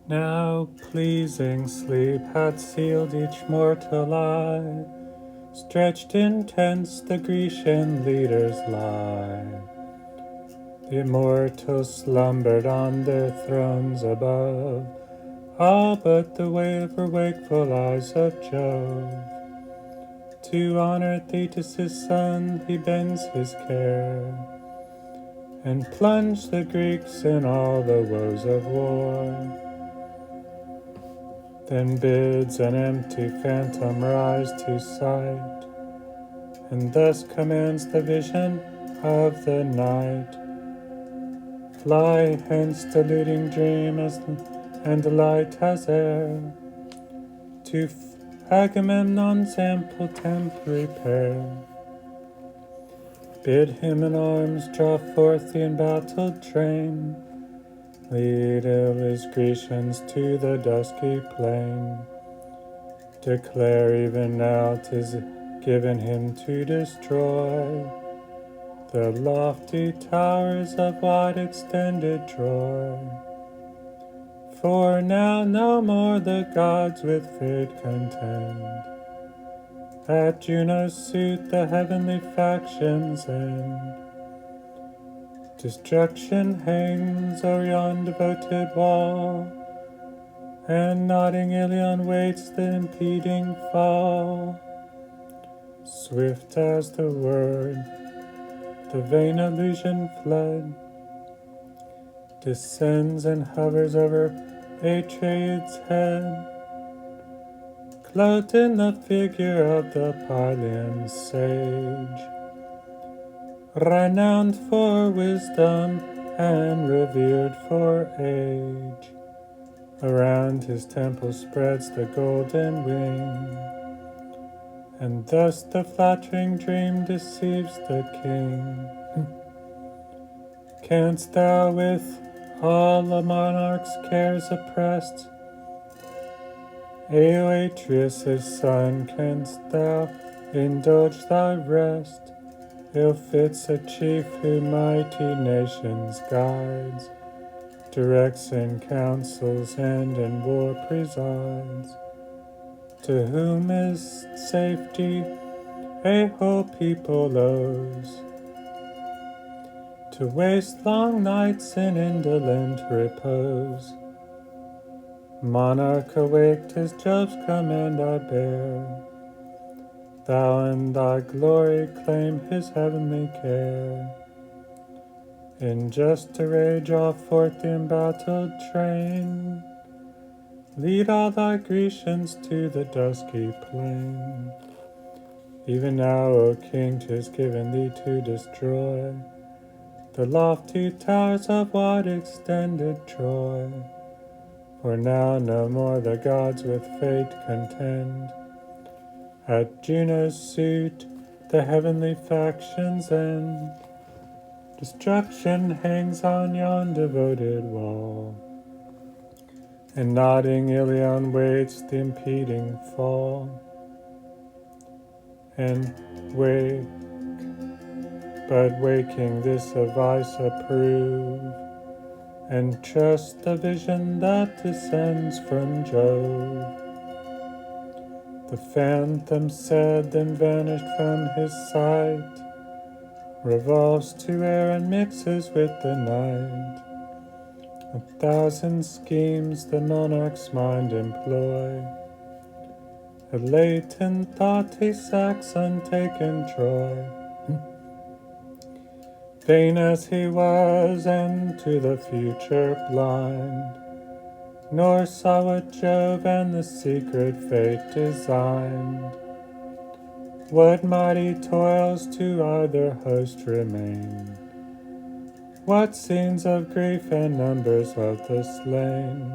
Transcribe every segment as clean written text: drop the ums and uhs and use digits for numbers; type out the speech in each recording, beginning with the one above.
Now pleasing sleep had sealed each mortal eye. Stretched in tents the Grecian leaders lie. The immortals slumbered on their thrones above, all but the wakeful eyes of Jove. To honor Thetis' son he bends his care, and plunge the Greeks in all the woes of war. Then bids an empty phantom rise to sight, and thus commands the vision of the night. Fly hence, deluding dream, and light as air, to Agamemnon's ample tent repair. Bid him in arms draw forth the embattled train, lead his Grecians to the dusky plain. Declare even now 'tis given him to destroy the lofty towers of wide extended Troy. For now no more the gods with fate contend. At Juno's suit the heavenly factions end. Destruction hangs o'er yon devoted wall, and nodding Ilion waits the impeding fall. Swift as the word, the vain illusion fled, descends and hovers over Atreid's head, clothed in the figure of the Pylian sage, renowned for wisdom and revered for age. Around his temple spreads the golden wing, and thus the flattering dream deceives the king. Canst thou with all a monarch's cares oppressed, Atreus' son, canst thou indulge thy rest? Ill fits a chief who mighty nations guides, directs in councils and in war presides, to whom is safety a whole people owes, to waste long nights in indolent repose. Monarch awake, 'tis Jove's command I bear. Thou in thy glory claim his heavenly care. In just array draw forth the embattled train, lead all thy Grecians to the dusky plain. Even now, O king, 'tis given thee to destroy the lofty towers of wide extended Troy. For now no more the gods with fate contend. At Juno's suit the heavenly factions end. Destruction hangs on yon devoted wall, and nodding Ilion waits the impeding fall. And but waking this advice approve, and trust the vision that descends from Jove. The phantom said, then vanished from his sight, revolves to air and mixes with the night. 1,000 schemes the monarch's mind employ, a latent thought he sacks untaken Troy. Vain as he was, and to the future blind, nor saw what Jove and the secret fate designed. What mighty toils to either host remain, what scenes of grief and numbers of the slain.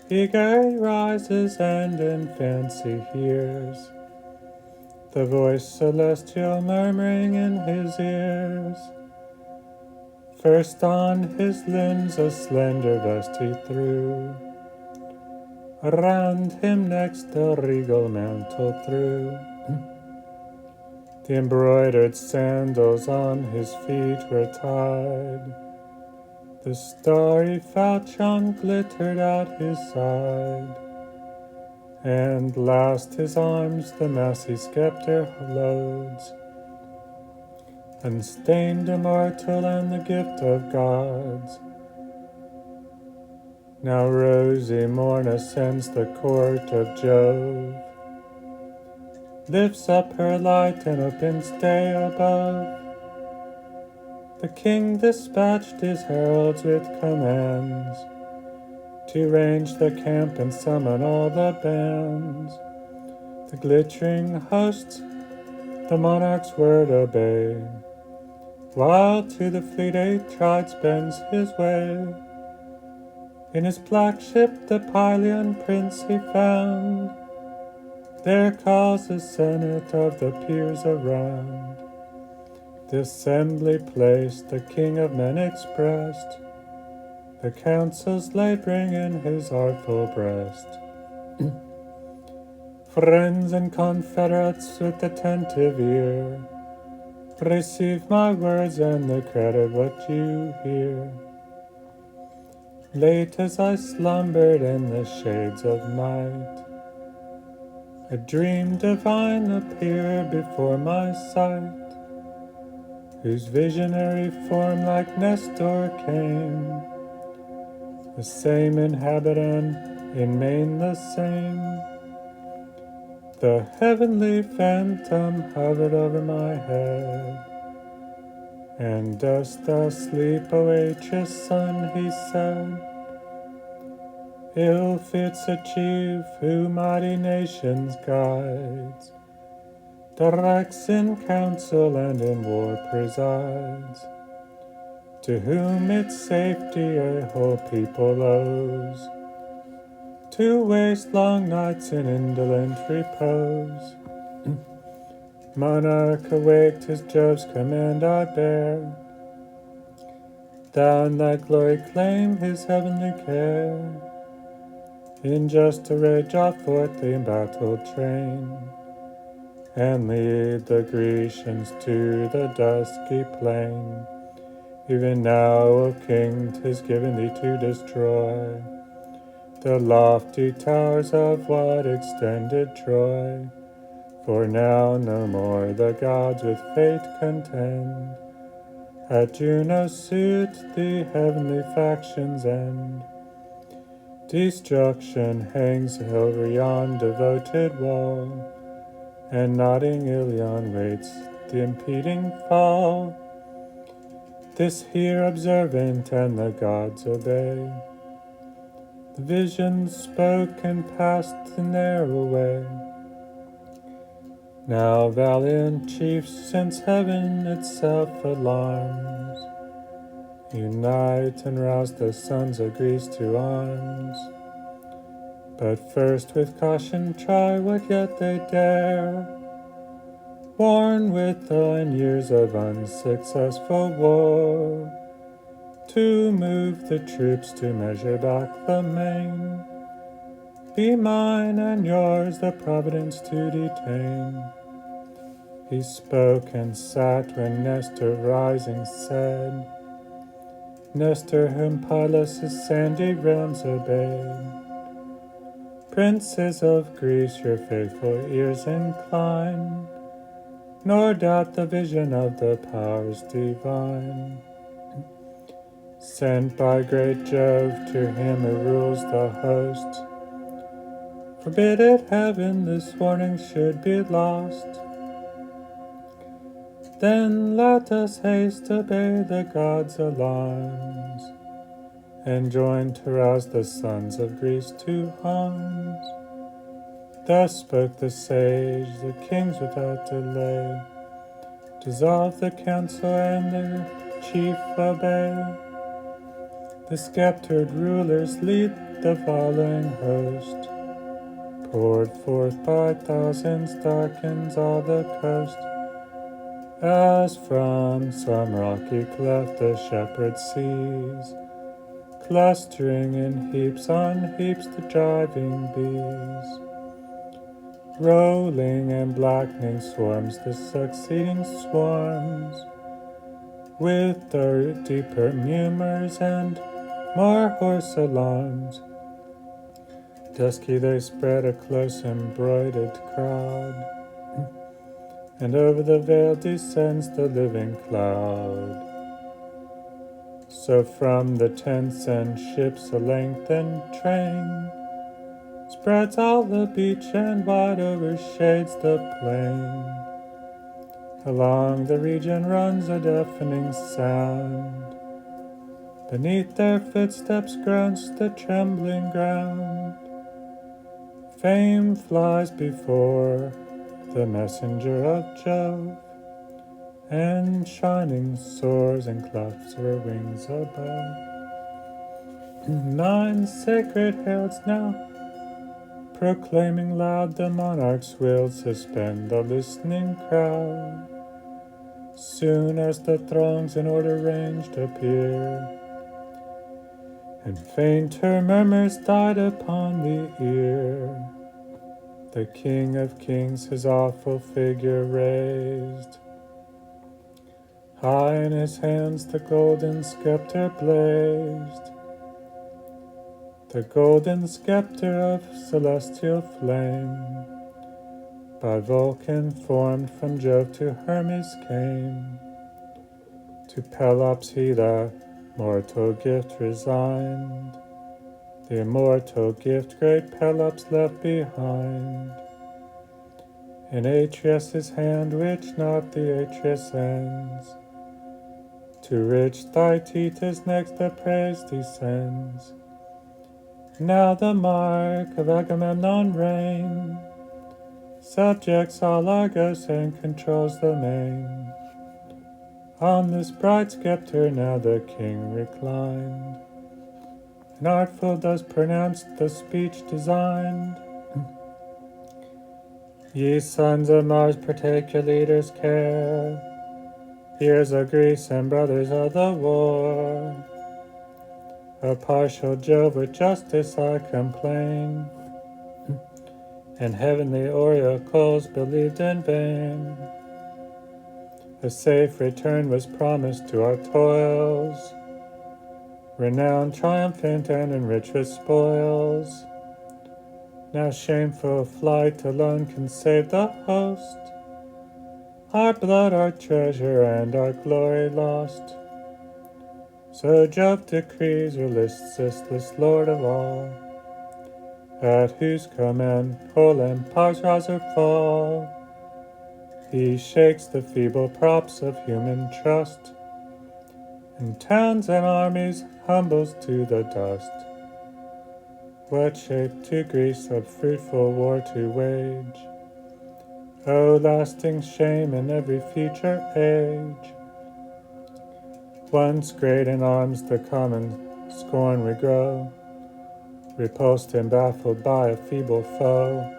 Eager he rises and in fancy hears the voice celestial murmuring in his ears. First on his limbs a slender vest he threw, around him next a regal mantle threw. The embroidered sandals on his feet were tied, The starry falchion glittered at his side, and last his arms the massy scepter loads, unstained immortal and the gift of gods. Now rosy morn ascends the court of Jove, lifts up her light and opens day above. The king dispatched his heralds with commands to range the camp and summon all the bands. The glittering hosts the monarch's word obey, while to the fleet Atrides bends his way. In his black ship the Pylian prince he found, there calls the senate of the peers around. The assembly placed, the king of men expressed, the councils laboring in his artful breast. Friends and confederates with attentive ear, receive my words and the credit what you hear. Late as I slumbered in the shades of night, a dream divine appeared before my sight, whose visionary form like Nestor came, the same in habit and in main the same. The heavenly phantom hovered over my head. And dost thou sleep, O Atreus' son, he said. Ill fits a chief who mighty nations guides, directs in council and in war presides, to whom its safety a whole people owes, to waste long nights in indolent repose. Monarch awaked, his Jove's command I bear, thou in thy glory claim his heavenly care. In just array draw forth the embattled train, and lead the Grecians to the dusky plain. Even now, O king, 'tis given thee to destroy the lofty towers of what extended Troy. For now no more the gods with fate contend, at Juno's suit the heavenly factions end. Destruction hangs over yon devoted wall, and nodding Ilion waits the impeding fall. This here observant and the gods obey. The vision spoke and passed the narrow way. Now valiant chiefs, since heaven itself alarms, unite and rouse the sons of Greece to arms. But first with caution try what yet they dare, worn with 9 years of unsuccessful war, to move the troops to measure back the main. Be mine and yours the providence to detain. He spoke and sat when Nestor rising said, Nestor whom Pylos' sandy realms obeyed, princes of Greece, your faithful ears incline, nor doubt the vision of the powers divine, sent by great Jove to him who rules the host. Forbid it, heaven, this warning should be lost. Then let us haste obey the gods' alarms, and join to rouse the sons of Greece to arms. Thus spoke the sage, the kings without delay dissolve the council and their chief obey. The sceptered rulers lead the following host, poured forth by thousands darkens all the coast. As from some rocky cleft the shepherd sees, clustering in heaps on heaps the driving bees, rolling and blackening swarms the succeeding swarms. with deeper murmurs and more hoarse alarms. Dusky they spread a close embroidered crowd, and over the veil descends the living cloud. So from the tents and ships a lengthened train spreads all the beach and wide overshades the plain. Along the region runs a deafening sound. Beneath their footsteps groans the trembling ground. Fame flies before the messenger of Jove, and shining soars and claps her wings above. 9 sacred heralds now, proclaiming loud the monarch's will, suspend the listening crowd. Soon as the throngs in order ranged appear, and fainter murmurs died upon the ear, the King of Kings his awful figure raised. High in his hands the golden scepter blazed, the golden scepter of celestial flame. By Vulcan formed from Jove to Hermes came. To Pelops he the mortal gift resigned, the immortal gift great Pelops left behind. In Atreus' hand which not the Atreus ends, to rich Thytetus next the praise descends. Now the mark of Agamemnon reign subjects all Argos and controls the main. On this bright scepter now the king reclined, and artful thus pronounced the speech designed. Ye sons of Mars, partake your leader's care. Peers of Greece and brothers of the war. Of partial Jove with justice I complain, and heavenly oracles believed in vain. A safe return was promised to our toils, renown triumphant and enriched with spoils. Now shameful flight alone can save the host, our blood, our treasure, and our glory lost. So Jove decrees, resistless Lord of all, at whose command whole empires rise or fall. He shakes the feeble props of human trust, and towns and armies humbles to the dust. What shape to Greece of fruitful war to wage? O lasting shame in every future age! Once great in arms the common scorn we grow, repulsed and baffled by a feeble foe.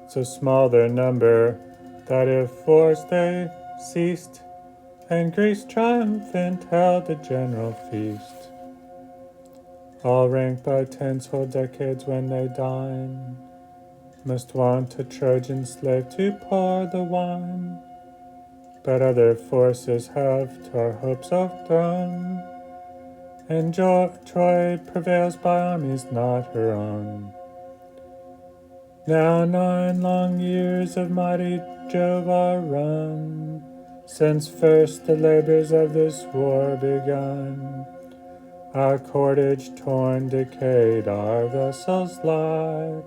So small their number that if wars they ceased, and Greece triumphant held a general feast. All ranked by tens whole decades when they dine, must want a Trojan slave to pour the wine. But other forces have to our hopes overthrown, and Troy prevails by armies not her own. Now 9 long years of mighty Jove are run, since first the labors of this war begun. Our cordage torn, decayed, our vessels lie,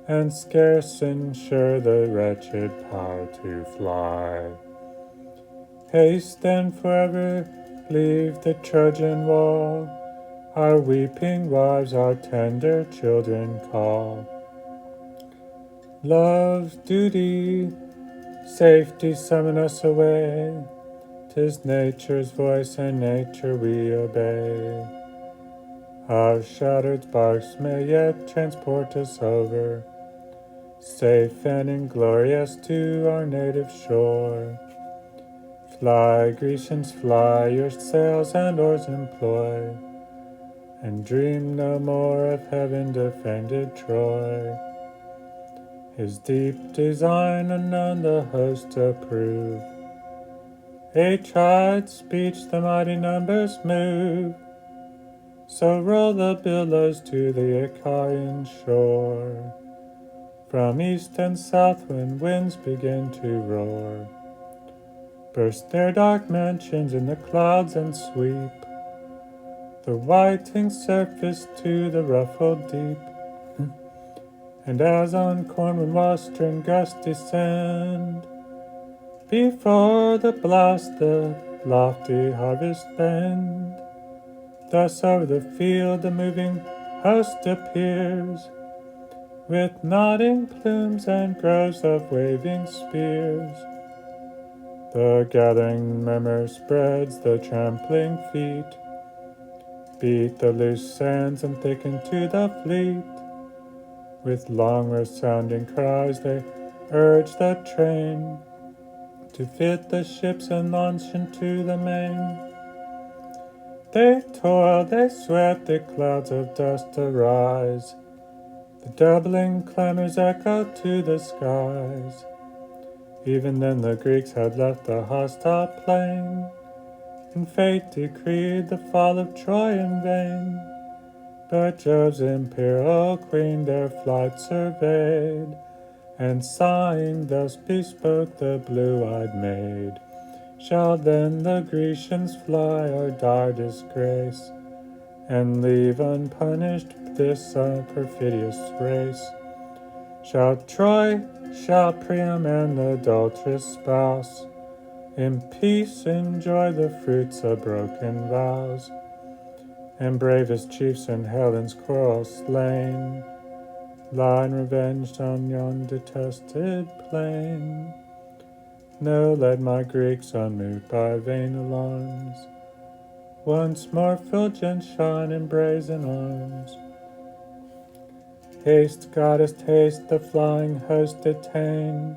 and scarce ensure the wretched power to fly. Haste then forever, leave the Trojan wall, our weeping wives, our tender children call. Love, duty, safety summon us away. 'Tis nature's voice, and nature we obey. Our shattered sparks may yet transport us over, safe and inglorious, to our native shore. Fly, Grecians, fly, your sails and oars employ, and dream no more of heaven defended Troy. His deep design unknown the host approve, A child's speech the mighty numbers move, so roll the billows to the Icarian shore. From east and south when winds begin to roar, burst their dark mansions in the clouds and sweep the whiting surface to the ruffled deep. And as on corn when western gusts descend, before the blast the lofty harvest bend, thus over the field the moving host appears, with nodding plumes and groves of waving spears. The gathering murmur spreads, the trampling feet beat the loose sands and thicken to the fleet. With long resounding cries they urge the train to fit the ships and launch into the main. They toil, they sweat, the clouds of dust arise. The doubling clamors echo to the skies. Even then the Greeks had left the hostile plain, and fate decreed the fall of Troy in vain. But Jove's imperial queen their flight surveyed, and sighing thus bespoke the blue-eyed maid. Shall then the Grecians fly or die disgrace, and leave unpunished this perfidious race? Shall Troy, shall Priam and the adulterous spouse in peace enjoy the fruits of broken vows, and bravest chiefs in Helen's quarrel slain lie revenged on yon detested plain? No, let my Greeks, unmoved by vain alarms, once more fulgent shine in brazen arms. Haste, goddess, haste, the flying host detain,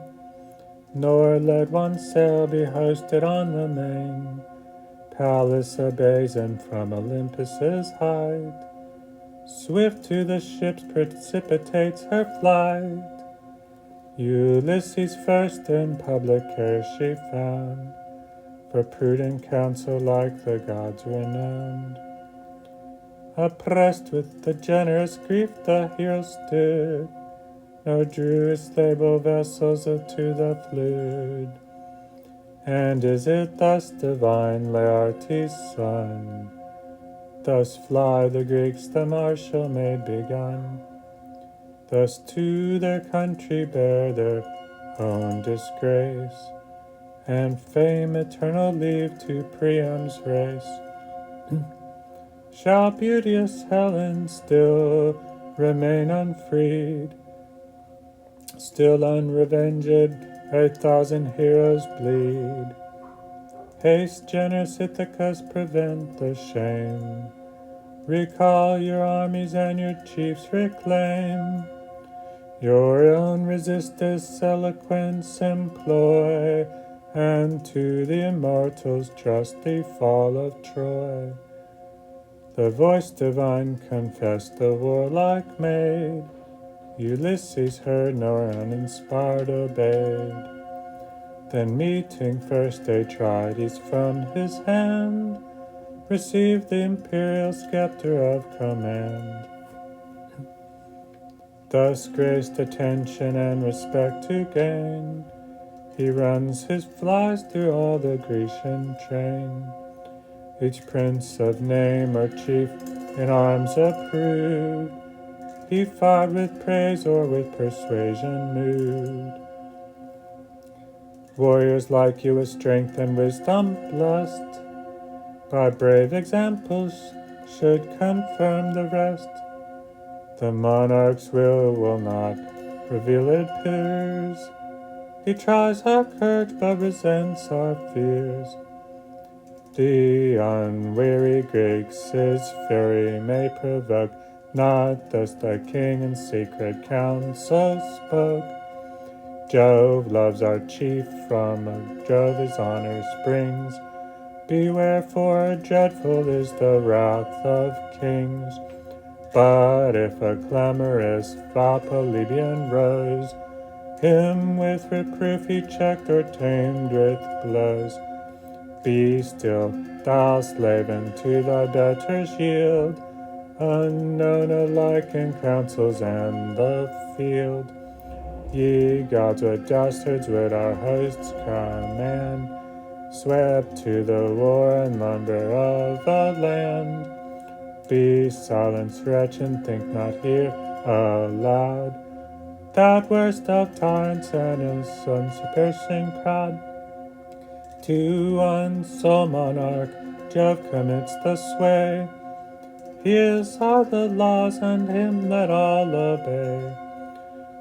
nor let one sail be hoisted on the main. Pallas obeys, and from Olympus's height swift to the ships precipitates her flight. Ulysses first in public care she found, for prudent counsel like the gods renowned. Oppressed with the generous grief the hero stood, nor drew his stable vessels to the flood. And is it thus divine Laertes' son? Thus fly the Greeks the martial maid begun, thus to their country bear their own disgrace, and fame eternal leave to Priam's race. Shall beauteous Helen still remain unfreed, still unrevenged 8,000 heroes bleed? Haste, generous Ithacus, prevent the shame. Recall your armies and your chiefs reclaim. Your own resistance eloquence employ, and to the immortals trust the fall of Troy. The voice divine confessed the warlike maid, Ulysses heard nor uninspired obeyed. Then meeting first Atrides from his hand, received the imperial scepter of command. Thus graced attention and respect to gain, he runs his flies through all the Grecian train. Each prince of name or chief in arms approved, he fought with praise or with persuasion moved. Warriors like you with strength and wisdom blessed, by brave examples should confirm the rest. The monarch's will not reveal it peers. He tries our courage but resents our fears. The unwary Greeks his fury may provoke, not thus the king in secret council spoke. Jove loves our chief, from Jove his honor springs. Beware, for dreadful is the wrath of kings. But if a clamorous foul Polybian rose, him with reproof he checked or tamed with blows. Be still, thou slave, and to thy betters yield, unknown alike in councils and the field. Ye gods, what dastards would our hosts command, swept to the war and lumber of the land. Be silent, wretch, and think not here aloud that worst of tyrants and his son's piercing crowd. To one sole monarch Jove commits the sway. His are the laws, and him let all obey.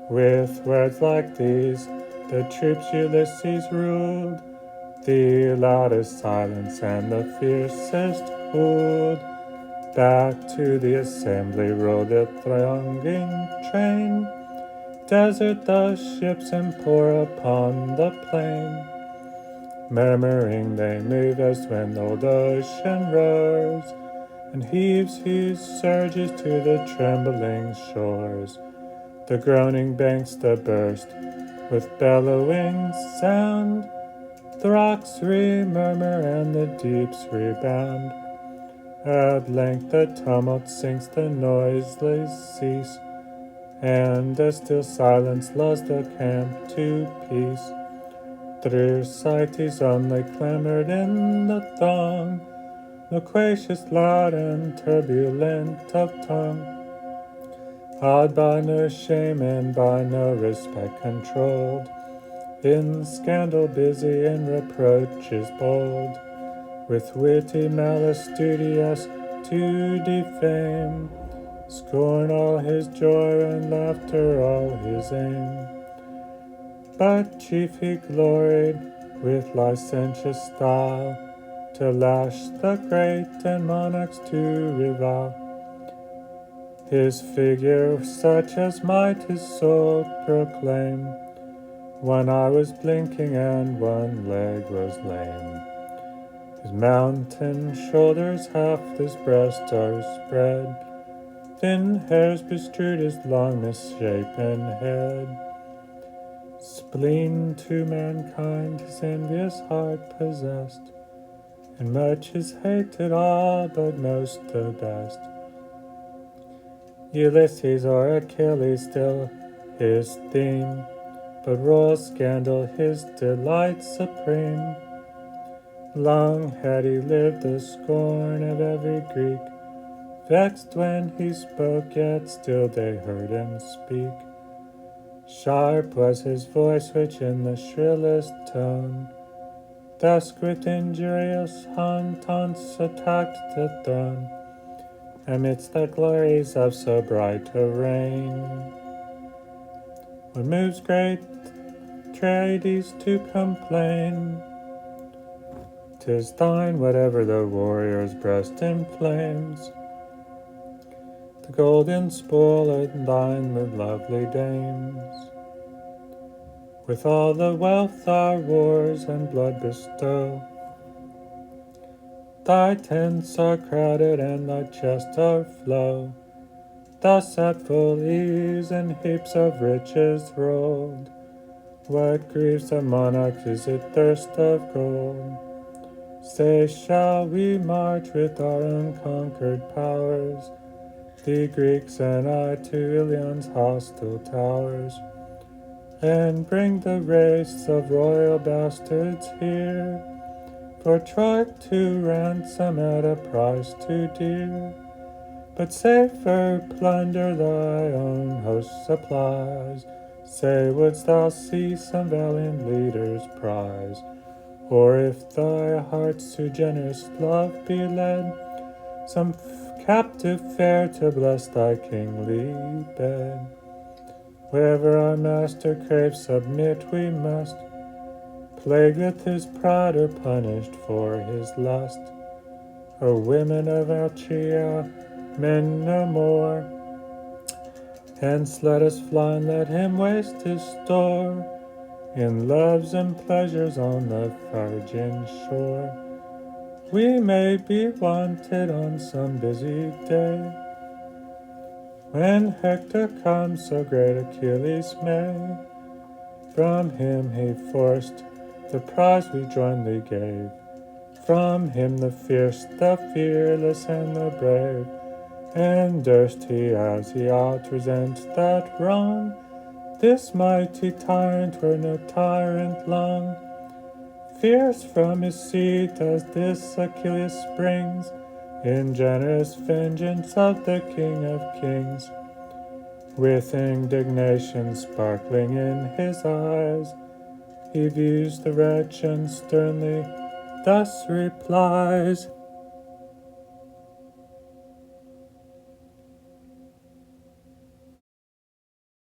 With words like these, the troops Ulysses ruled. The loudest silence and the fiercest hold. Back to the assembly rolled the thronging train. Desert the ships and pour upon the plain. Murmuring they move as when old ocean roars, and heaves his surges to the trembling shores. The groaning banks that burst with bellowing sound, the rocks re-murmur and the deeps rebound. At length the tumult sinks, the noiseless cease, and a still silence lulls the camp to peace. Thersites only clamored in the throng, loquacious, loud, and turbulent of tongue, awed by no shame and by no respect controlled, in scandal busy and reproaches bold, with witty malice studious to defame, scorn all his joy and laughter all his aim. But chief he gloried with licentious style, to lash the great and monarchs to revile. His figure such as might his soul proclaim. One eye was blinking and one leg was lame. His mountain shoulders half his breast are spread, thin hairs bestrewed his long misshapen head. Spleen to mankind his envious heart possessed, and much is hated all, but most the best. Ulysses or Achilles still his theme, but royal scandal his delight supreme. Long had he lived the scorn of every Greek, vexed when he spoke, yet still they heard him speak. Sharp was his voice, which in the shrillest tone, thus with injurious taunts attacked the throne, amidst the glories of so bright a reign. What moves great Trades to complain? 'Tis thine, whatever the warrior's breast inflames. The golden spoil thine with lovely dames. With all the wealth our wars and blood bestow, thy tents are crowded and thy chests o'erflow. Thus at full ease in heaps of riches rolled. What grieves a monarch is it thirst of gold? Say, shall we march with our unconquered powers, the Greeks and I, to Ilion's hostile towers, and bring the race of royal bastards here, for Troy to ransom at a price too dear? But safer plunder thy own host supplies. Say, wouldst thou see some valiant leader's prize? Or if thy heart's to generous love be led, some captive fair to bless thy kingly bed. Wherever our master craves, submit we must, plagued with his pride or punished for his lust. O women of Alchia, men no more, hence let us fly and let him waste his store in loves and pleasures on the virgin shore. We may be wanted on some busy day, when Hector comes, so great Achilles may. From him he forced the prize we jointly gave, from him the fierce, the fearless, and the brave, and durst he as he ought resent that wrong? This mighty tyrant were no tyrant long. Fierce from his seat as this Achilles springs, in generous vengeance of the King of Kings. With indignation sparkling in his eyes, he views the wretch and sternly thus replies,